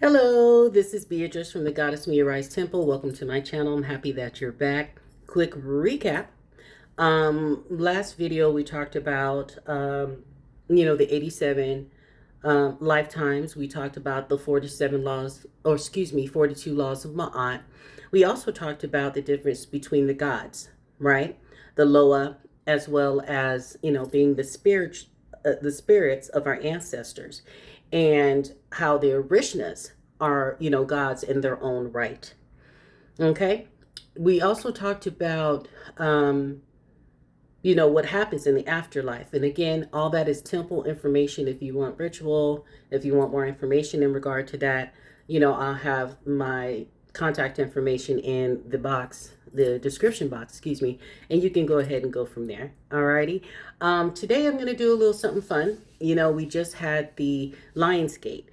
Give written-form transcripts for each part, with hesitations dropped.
Hello, this is Beatrice from the Goddess Me Arise Temple. Welcome to my channel. I'm happy that you're back. Quick recap. Last video we talked about, the 87 lifetimes. We talked about the 47 laws, 42 laws of Ma'at. We also talked about the difference between the gods, right? The Loa, as well as, being the spirits of our ancestors, and how the Orishnas are, gods in their own right. Okay. We also talked about, what happens in the afterlife. And again, all that is temple information. If you want ritual, if you want more information in regard to that, I'll have my contact information in the description box, and you can go ahead and go from there. Alrighty. Today I'm going to do a little something fun. We just had the Lion's Gate.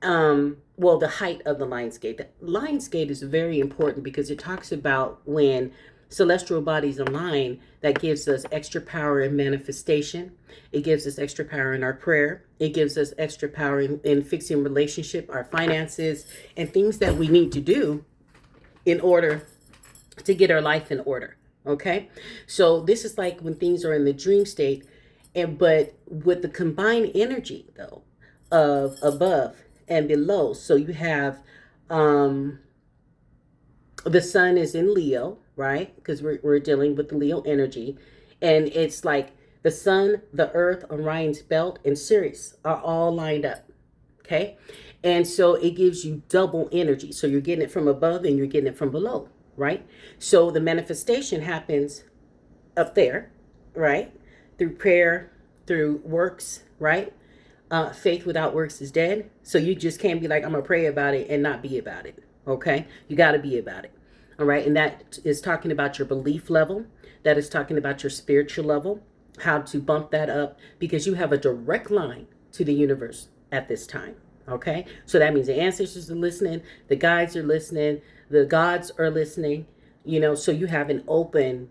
The height of the Lion's Gate. The Lion's Gate is very important because it talks about when celestial bodies align, that gives us extra power in manifestation. It gives us extra power in our prayer. It gives us extra power in fixing relationship, our finances, and things that we need to do in order to get our life in order. Okay. So this is like when things are in the dream state, but with the combined energy though of above and below. So you have the sun is in Leo, right? Because we're dealing with the Leo energy. And it's like the sun, the earth, Orion's belt, and Sirius are all lined up. Okay. And so it gives you double energy. So you're getting it from above and you're getting it from below, right? So the manifestation happens up there, right? Through prayer, through works, right? Faith without works is dead. So you just can't be like, I'm going to pray about it and not be about it. Okay. You got to be about it. All right. And that is talking about your belief level. That is talking about your spiritual level, how to bump that up, because you have a direct line to the universe at this time. Okay. So that means the ancestors are listening. The guides are listening. The gods are listening, so you have an open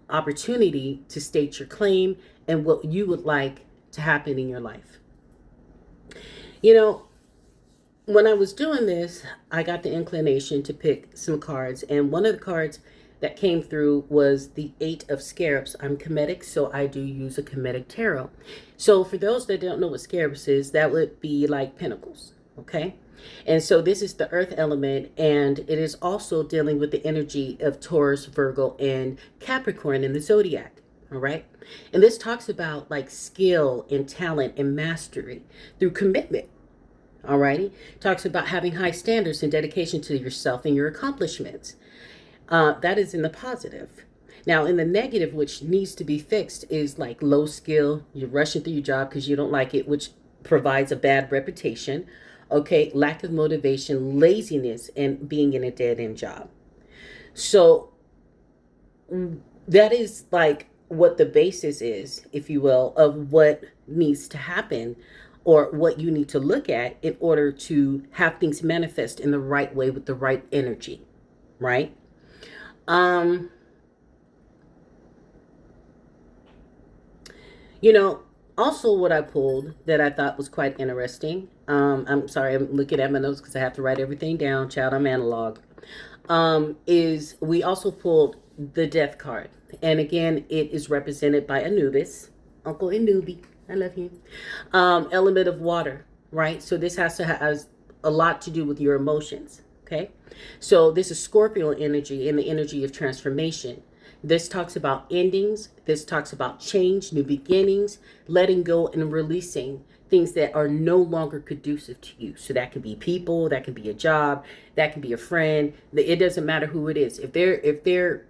opportunity to state your claim and what you would like to happen in your life. When I was doing this, I got the inclination to pick some cards, and one of the cards that came through was the 8 of Scarabs. I'm Kemetic, so I do use a Kemetic tarot. So for those that don't know what Scarabs is, that would be like pentacles, okay? And so this is the earth element, and it is also dealing with the energy of Taurus, Virgo, and Capricorn in the zodiac, all right? And this talks about like skill and talent and mastery through commitment. Alrighty, talks about having high standards and dedication to yourself and your accomplishments. That is in the positive. Now, in the negative, which needs to be fixed, is like low skill. You're rushing through your job because you don't like it, which provides a bad reputation. Okay, lack of motivation, laziness, and being in a dead-end job. So that is like what the basis is, if you will, of what needs to happen, or what you need to look at in order to have things manifest in the right way with the right energy, right? Also what I pulled that I thought was quite interesting. I'm sorry, I'm looking at my notes because I have to write everything down. Child, I'm analog. Is we also pulled the death card. And again, it is represented by Anubis, Uncle Anubi. I love you. Element of water, right? So this has a lot to do with your emotions, okay? So this is Scorpio energy and the energy of transformation. This talks about endings. This talks about change, new beginnings, letting go and releasing things that are no longer conducive to you. So that can be people, that can be a job, that can be a friend. It doesn't matter who it is. If they're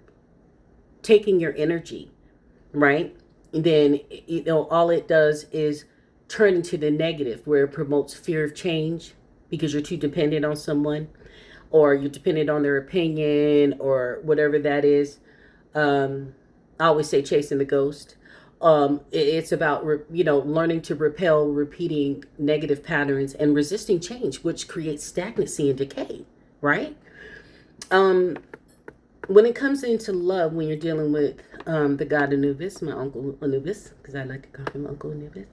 taking your energy, right? Then all it does is turn into the negative, where it promotes fear of change because you're too dependent on someone, or you're dependent on their opinion, or whatever that is. I always say chasing the ghost. It's about learning to repel repeating negative patterns and resisting change, which creates stagnancy and decay, right? When it comes into love, when you're dealing with the god Anubis, my uncle Anubis, because I like to call him Uncle Anubis,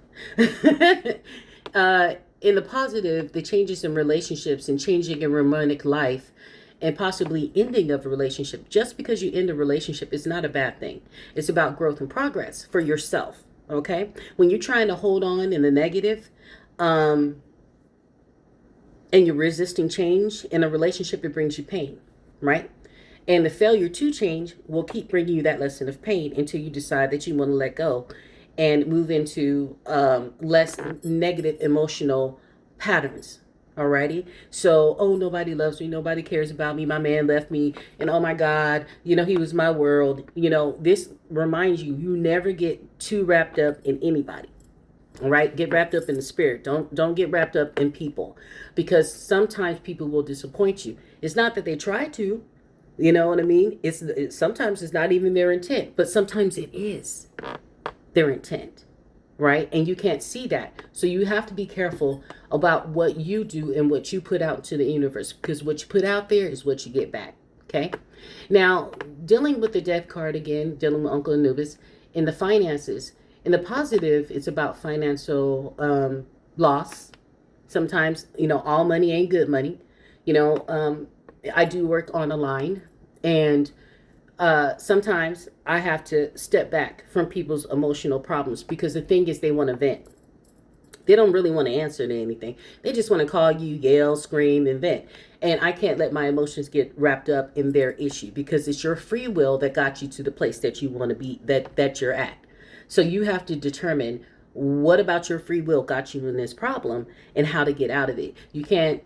in the positive, the changes in relationships and changing in romantic life and possibly ending of a relationship, just because you end a relationship is not a bad thing. It's about growth and progress for yourself. Okay. When you're trying to hold on in the negative, and you're resisting change in a relationship, it brings you pain, right? And the failure to change will keep bringing you that lesson of pain until you decide that you want to let go and move into less negative emotional patterns. Alrighty. So, oh, nobody loves me. Nobody cares about me. My man left me. And oh my God, he was my world. This reminds you, you never get too wrapped up in anybody. All right, get wrapped up in the spirit. Don't get wrapped up in people, because sometimes people will disappoint you. It's not that they try to, you know what I mean? Sometimes it's not even their intent, but sometimes it is their intent, right? And you can't see that. So you have to be careful about what you do and what you put out to the universe, because what you put out there is what you get back. Okay. Now, dealing with the death card again, dealing with Uncle Anubis in the finances. In the positive, it's about financial loss. Sometimes, all money ain't good money. I do work on a line, and sometimes I have to step back from people's emotional problems, because the thing is, they want to vent. They don't really want to answer to anything. They just want to call you, yell, scream, and vent. And I can't let my emotions get wrapped up in their issue, because it's your free will that got you to the place that you want to be, that you're at. So you have to determine what about your free will got you in this problem and how to get out of it. You can't,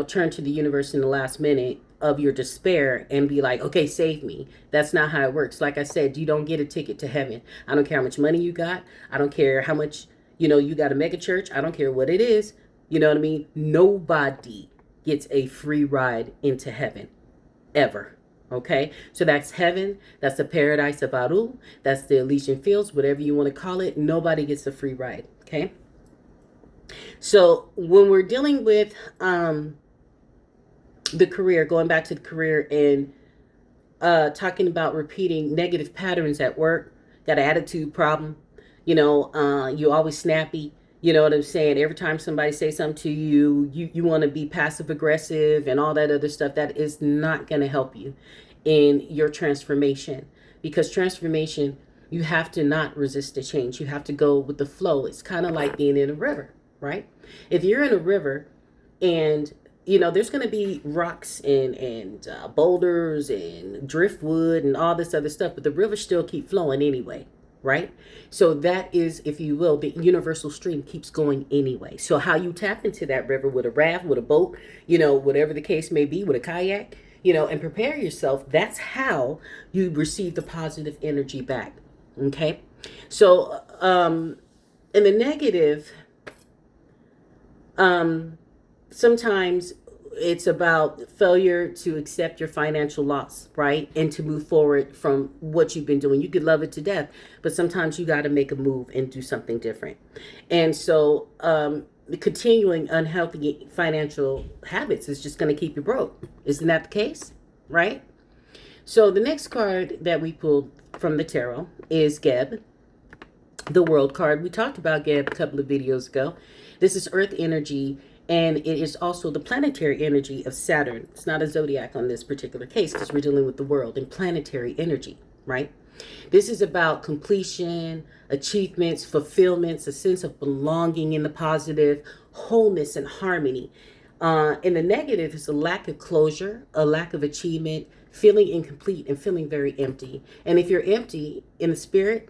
turn to the universe in the last minute of your despair and be like, okay, save me. That's not how it works. Like I said, you don't get a ticket to heaven. I don't care how much money you got. I don't care how much, you got a mega church. I don't care what it is. You know what I mean? Nobody gets a free ride into heaven, ever. Okay, so that's heaven. That's the paradise of Aru. That's the Elysian Fields, whatever you want to call it. Nobody gets a free ride. Okay, so when we're dealing with the career, going back to the career and talking about repeating negative patterns at work, got an attitude problem. You always snappy. You know what I'm saying? Every time somebody says something to you, you want to be passive aggressive and all that other stuff. That is not going to help you in your transformation, because transformation, you have to not resist the change. You have to go with the flow. It's kind of like being in a river, right? If you're in a river and there's going to be rocks and boulders and driftwood and all this other stuff, but the river still keep flowing anyway. Right? So that is, if you will, the universal stream keeps going anyway. So how you tap into that river with a raft, with a boat, whatever the case may be, with a kayak, and prepare yourself, that's how you receive the positive energy back. Okay? So in the negative, sometimes it's about failure to accept your financial loss, right? And to move forward from what you've been doing. You could love it to death, but sometimes you got to make a move and do something different. And so continuing unhealthy financial habits is just going to keep you broke. Isn't that the case? Right? So the next card that we pulled from the tarot is Geb, the World card. We talked about Geb a couple of videos ago. This is Earth energy, and it is also the planetary energy of Saturn. It's not a zodiac on this particular case, because we're dealing with the world and planetary energy, right? This is about completion, achievements, fulfillments, a sense of belonging in the positive, wholeness and harmony. In the negative is a lack of closure, a lack of achievement, feeling incomplete and feeling very empty. And if you're empty in the spirit,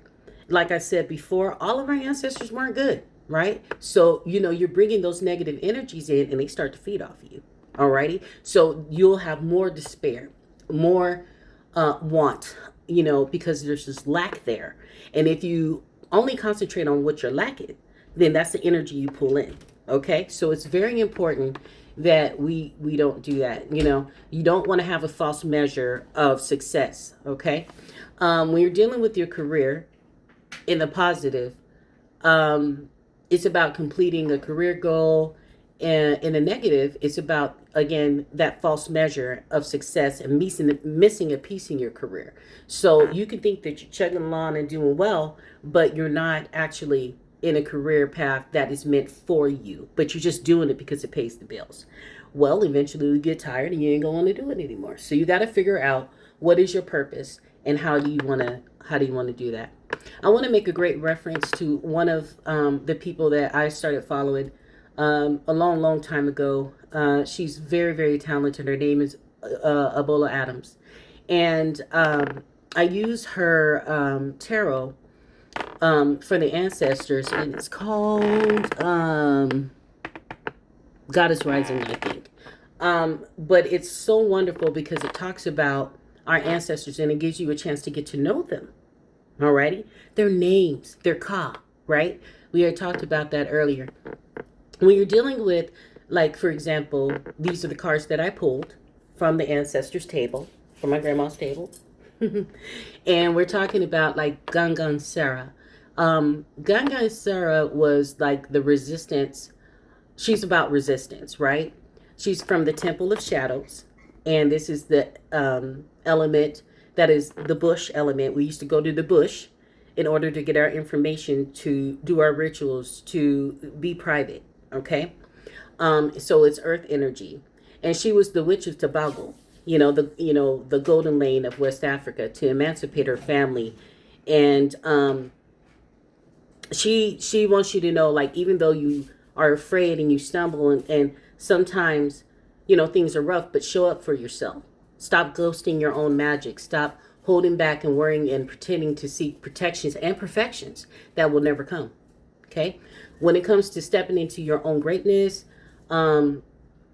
like I said before, all of our ancestors weren't good. Right? So, you're bringing those negative energies in and they start to feed off of you. Alrighty. So you'll have more despair, more want, because there's this lack there. And if you only concentrate on what you're lacking, then that's the energy you pull in. Okay. So it's very important that we don't do that. You don't want to have a false measure of success. Okay. When you're dealing with your career in the positive, it's about completing a career goal. And in the negative, it's about, again, that false measure of success and missing a piece in your career. So you can think that you're chugging along and doing well, but you're not actually in a career path that is meant for you, but you're just doing it because it pays the bills. Well, eventually you get tired and you ain't gonna want to do it anymore. So you got to figure out what is your purpose and how do you want to do that. I want to make a great reference to one of the people that I started following a long time ago. She's very, very talented. Her name is Abola Adams. And I use her tarot for the ancestors, and it's called Goddess Rising, I think. But it's so wonderful because it talks about our ancestors and it gives you a chance to get to know them. Alrighty? Their names, their ka, right? We had talked about that earlier. When you're dealing with, like, for example, these are the cards that I pulled from the ancestors table, from my grandma's table. And we're talking about like Gangan Sarah. Gangan Sarah was like the resistance. She's about resistance, right? She's from the Temple of Shadows. And this is the element that is the bush element. We used to go to the bush in order to get our information, to do our rituals, to be private. Okay. So it's earth energy. And she was the witch of Tobago, the golden lane of West Africa, to emancipate her family. And she wants you to know, like, even though you are afraid and you stumble and sometimes, things are rough, but show up for yourself. Stop ghosting your own magic. Stop holding back and worrying and pretending to seek protections and perfections that will never come. Okay? When it comes to stepping into your own greatness,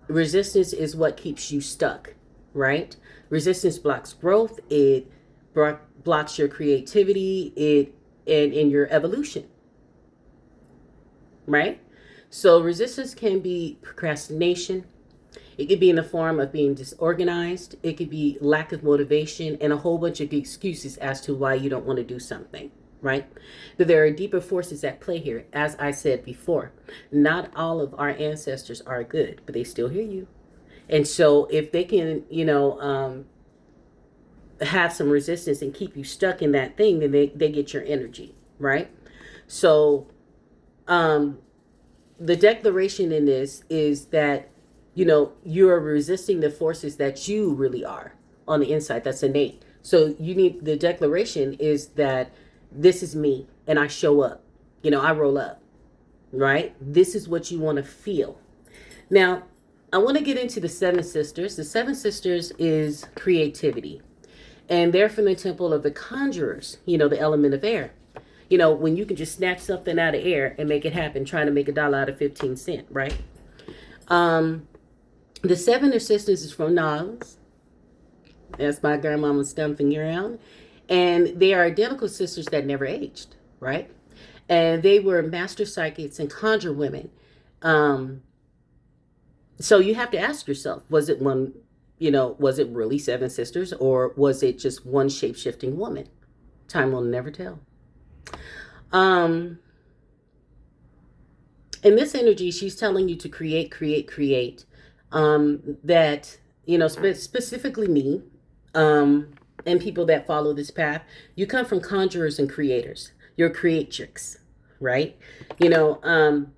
resistance is what keeps you stuck, right? Resistance blocks growth. It blocks your creativity. And in your evolution, right? So resistance can be procrastination. It could be in the form of being disorganized. It could be lack of motivation and a whole bunch of excuses as to why you don't want to do something, right? But there are deeper forces at play here. As I said before, not all of our ancestors are good, but they still hear you. And so if they can, have some resistance and keep you stuck in that thing, then they get your energy, right? So the declaration in this is that you are resisting the forces that you really are on the inside. That's innate. So the declaration is that this is me and I show up. I roll up, right? This is what you want to feel. Now, I want to get into the Seven Sisters. The Seven Sisters is creativity. And they're from the temple of the conjurers, the element of air. When you can just snatch something out of air and make it happen, trying to make $1 out of 15 cents, right? The Seven Sisters is from Nas. That's my grandmama stomping around. And they are identical sisters that never aged, right? And they were master psychics and conjure women. So you have to ask yourself, was it really seven sisters, or was it just one shape-shifting woman? Time will never tell. In this energy, she's telling you to create. That, specifically me, and people that follow this path, you come from conjurers and creators. You're creatrix, right? Your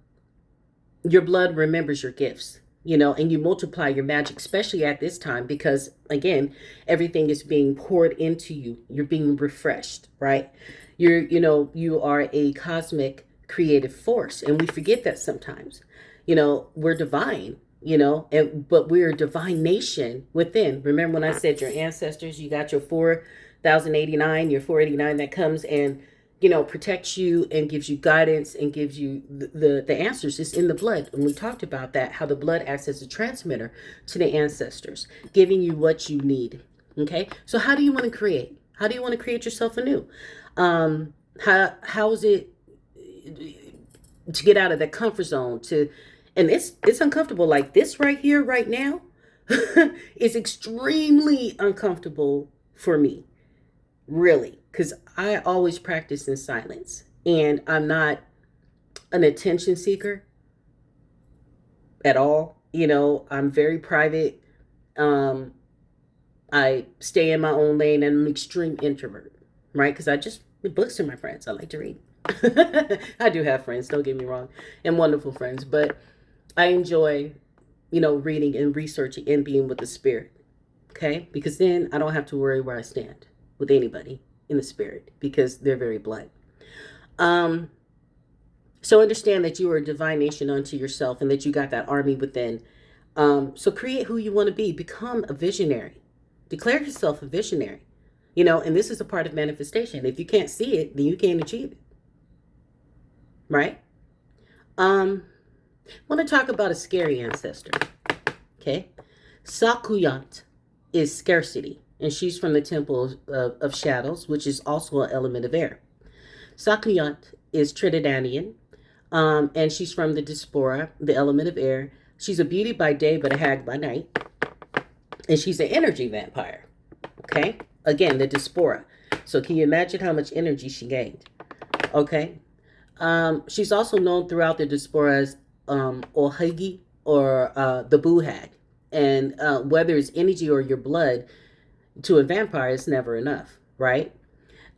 blood remembers your gifts. And you multiply your magic, especially at this time, because again, everything is being poured into you. You're being refreshed, right? You are a cosmic creative force, and we forget that sometimes. We're divine, but we're a divine nation within. Remember when I said your ancestors, you got your 4,089, your 489 that comes and protects you and gives you guidance and gives you the answers. Is in the blood. And we talked about that, how the blood acts as a transmitter to the ancestors, giving you what you need. Okay. So how do you want to create? How do you want to create yourself anew? How is it to get out of that comfort zone and it's uncomfortable, like this right here, right now, is extremely uncomfortable for me. Really, because I always practice in silence and I'm not an attention seeker at all. I'm very private. I stay in my own lane and I'm an extreme introvert, right? Because books are my friends. I like to read. I do have friends, don't get me wrong, and wonderful friends, but I enjoy, reading and researching and being with the spirit. Okay? Because then I don't have to worry where I stand with anybody in the spirit because they're very blunt. Um, so understand that you are a divine nation unto yourself and that you got that army within. So create who you want to be. Become a visionary. Declare yourself a visionary. And this is a part of manifestation. If you can't see it, then you can't achieve it. Right? I want to talk about a scary ancestor. Okay? Sakuyant is scarcity, and she's from the temple of shadows, which is also an element of air. Sakuyant is Trinidadian, and she's from the diaspora, the element of air. She's a beauty by day, but a hag by night, and she's an energy vampire. Okay, again, the diaspora. So can you imagine how much energy she gained? Okay, she's also known throughout the diaspora as Ohagi or the Boo Hag. And whether it's energy or your blood, to a vampire, it's never enough, right?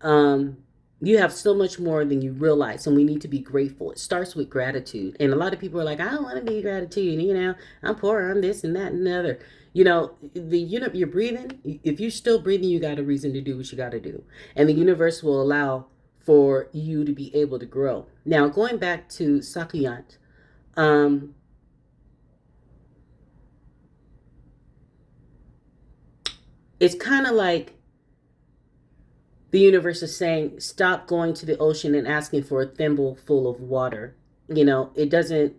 Um, you have so much more than you realize, and we need to be grateful. It starts with gratitude. And a lot of people are like, I don't want to be gratitude. I'm poor, I'm this and that and the other. You're breathing. If you're still breathing, you got a reason to do what you got to do. And the universe will allow for you to be able to grow. Now, going back to Sakuyant, um, it's kind of like the universe is saying, stop going to the ocean and asking for a thimble full of water. It doesn't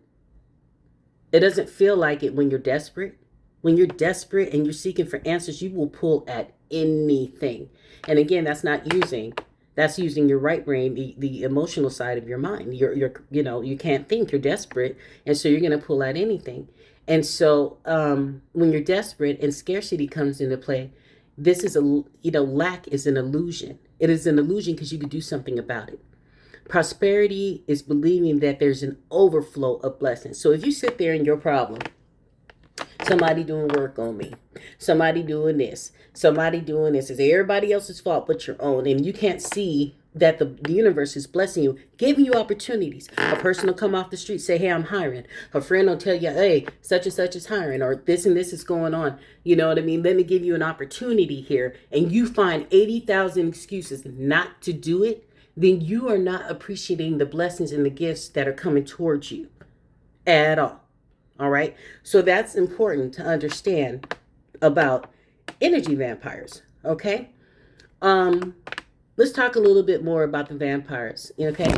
feel like it when you're desperate. When you're desperate and you're seeking for answers, you will pull at anything. And again, that's using your right brain, the emotional side of your mind. You can't think, you're desperate, and so you're going to pull at anything. And so when you're desperate and scarcity comes into play, this is lack is an illusion. It is an illusion because you could do something about it. Prosperity is believing that there's an overflow of blessings. So if you sit there in your problem, somebody doing work on me, somebody doing this, somebody doing this, it's everybody else's fault but your own, and you can't see that the universe is blessing you, giving you opportunities. A person will come off the street, say, hey, I'm hiring. A friend will tell you, hey, such and such is hiring, or this and this is going on. You know what I mean? Let me give you an opportunity here, and you find 80,000 excuses not to do it, then you are not appreciating the blessings and the gifts that are coming towards you at all. All right. So that's important to understand about energy vampires. Okay. Let's talk a little bit more about the vampires. Okay.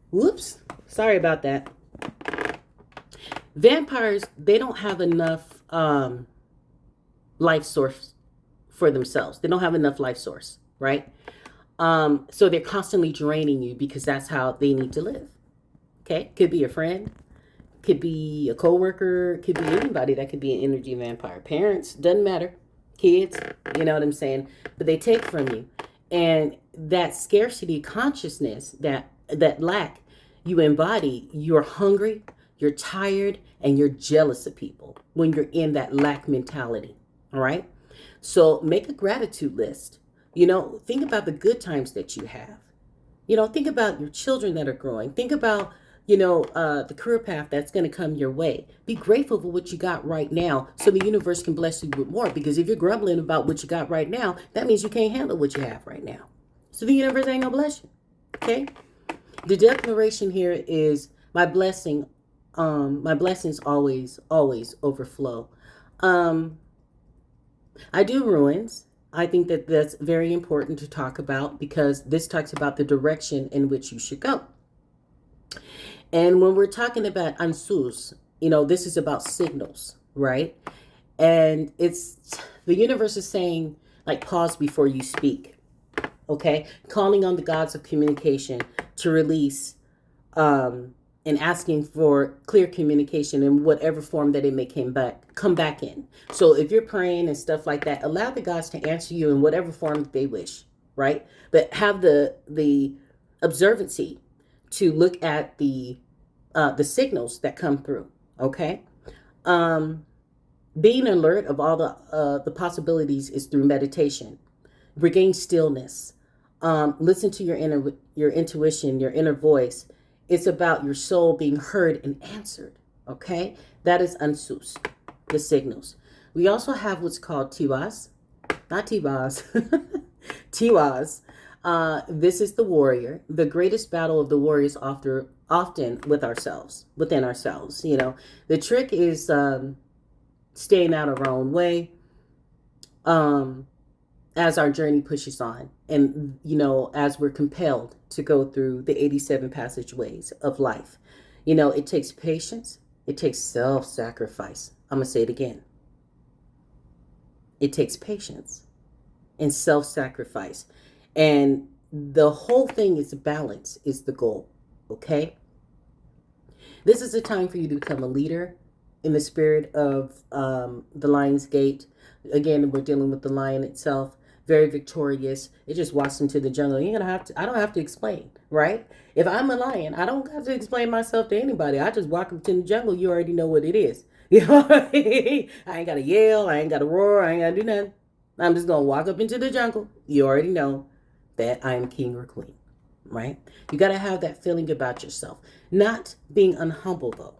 Whoops. Sorry about that. Vampires, they don't have enough life source for themselves. They don't have enough life source, right? So they're constantly draining you because that's how they need to live. Okay. Could be a friend, could be a coworker, could be anybody that could be an energy vampire. Parents, doesn't matter. Kids, you know what I'm saying? But they take from you. And that scarcity consciousness, that lack you embody, you're hungry, you're tired, and you're jealous of people when you're in that lack mentality. All right? So make a gratitude list. Think about the good times that you have. Think about your children that are growing. Think about the career path that's going to come your way. Be grateful for what you got right now so the universe can bless you with more. Because if you're grumbling about what you got right now, that means you can't handle what you have right now. So the universe ain't going to bless you. Okay? The declaration here is my blessings always, always overflow. I do ruins. I think that that's very important to talk about because this talks about the direction in which you should go. And when we're talking about ansus, this is about signals, right? And it's the universe is saying, like, pause before you speak, okay? Calling on the gods of communication to release and asking for clear communication in whatever form that it may come back in. So if you're praying and stuff like that, allow the gods to answer you in whatever form that they wish, right? But have the observancy to look at the signals that come through. Okay, being alert of all the possibilities is through meditation. Regain stillness. Listen to your intuition, your inner voice. It's about your soul being heard and answered. Okay, that is Ansus, the signals. We also have what's called Tiwas, not Tibas, Tiwas. This is the warrior. The greatest battle of the warrior is often with ourselves, within ourselves. The trick is staying out of our own way. As our journey pushes on, and as we're compelled to go through the 87 passageways of life. It takes patience, it takes self-sacrifice. I'm gonna say it again. It takes patience and self-sacrifice, and the whole thing is balance is the goal. Okay, this is a time for you to become a leader in the spirit of the Lion's Gate. Again, we're dealing with the lion itself. Very victorious. It just walks into the jungle. I don't have to explain, right? If I'm a lion, I don't have to explain myself to anybody. I just walk into the jungle. You already know what it is. I ain't got to yell. I ain't got to roar. I ain't got to do nothing. I'm just going to walk up into the jungle. You already know that I'm king or queen, right? You got to have that feeling about yourself. Not being unhumble, though.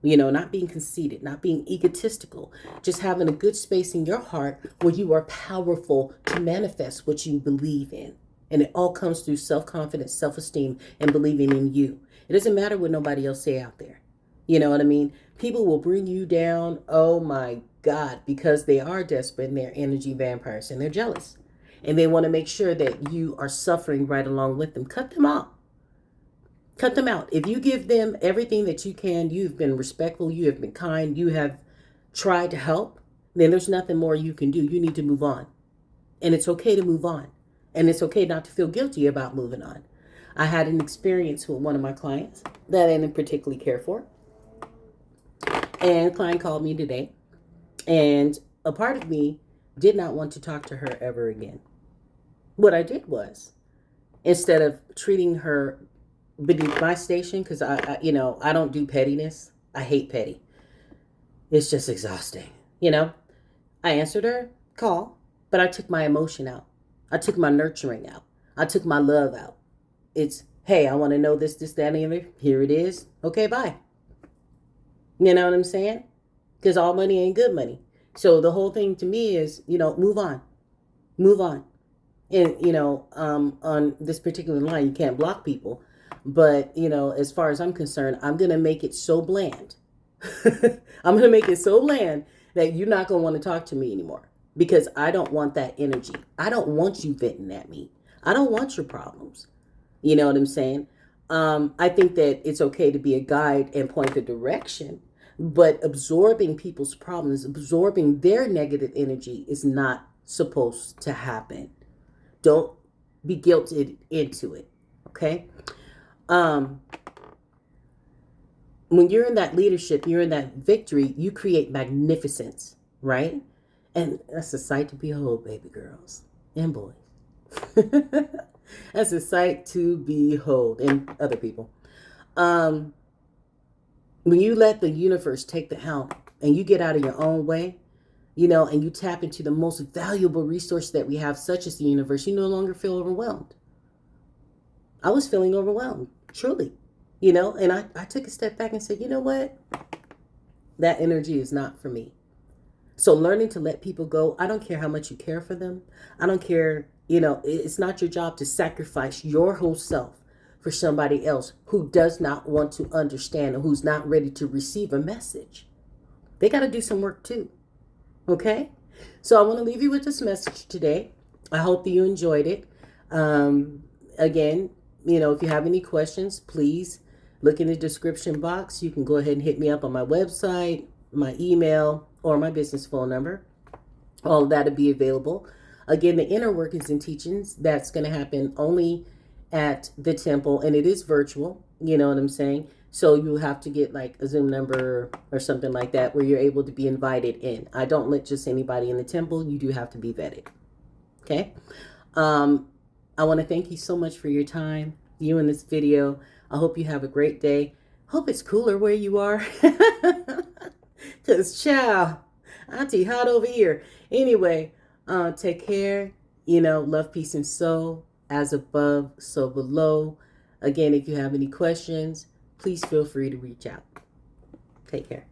Not being conceited, not being egotistical, just having a good space in your heart where you are powerful to manifest what you believe in. And it all comes through self-confidence, self-esteem, and believing in you. It doesn't matter what nobody else say out there. You know what I mean? People will bring you down, oh my God, because they are desperate and they're energy vampires and they're jealous. And they want to make sure that you are suffering right along with them. Cut them off. Cut them out. If you give them everything that you can, you've been respectful, you have been kind, you have tried to help, then there's nothing more you can do. You need to move on. And it's okay to move on. And it's okay not to feel guilty about moving on. I had an experience with one of my clients that I didn't particularly care for. And the client called me today. And a part of me did not want to talk to her ever again. What I did was, instead of treating her beneath my station, because I don't do pettiness. I hate petty. It's just exhausting. I answered her call, but I took my emotion out. I took my nurturing out. I took my love out. It's, hey, I want to know this, that, and the other. Here it is. Okay, bye. You know what I'm saying? Because all money ain't good money. So the whole thing to me is, move on. Move on. And, on this particular line, you can't block people. But, as far as I'm concerned, I'm going to make it so bland. I'm going to make it so bland that you're not going to want to talk to me anymore. Because I don't want that energy. I don't want you venting at me. I don't want your problems. You know what I'm saying? I think that it's okay to be a guide and point the direction. But absorbing people's problems, absorbing their negative energy is not supposed to happen. Don't be guilted into it. Okay? When you're in that leadership, you're in that victory, you create magnificence, right? And that's a sight to behold, baby girls and boys. That's a sight to behold, and other people. When you let the universe take the helm and you get out of your own way, and you tap into the most valuable resource that we have, such as the universe, you no longer feel overwhelmed. I was feeling overwhelmed, truly, and I took a step back and said, you know what? That energy is not for me. So learning to let people go, I don't care how much you care for them. I don't care, it's not your job to sacrifice your whole self for somebody else who does not want to understand or who's not ready to receive a message. They got to do some work too. Okay? So I want to leave you with this message today. I hope that you enjoyed it. Again, if you have any questions, please look in the description box. You can go ahead and hit me up on my website, my email, or my business phone number. All of that will be available. Again, the inner workings and teachings, that's going to happen only at the temple, and it is virtual. You know what I'm saying? So you have to get like a Zoom number or something like that where you're able to be invited in. I don't let just anybody in the temple. You do have to be vetted. Okay? I want to thank you so much for your time viewing this video. I hope you have a great day. Hope it's cooler where you are. Because, child, auntie hot over here. Anyway, take care. Love, peace, and soul. as above, so below. Again, if you have any questions, please feel free to reach out. Take care.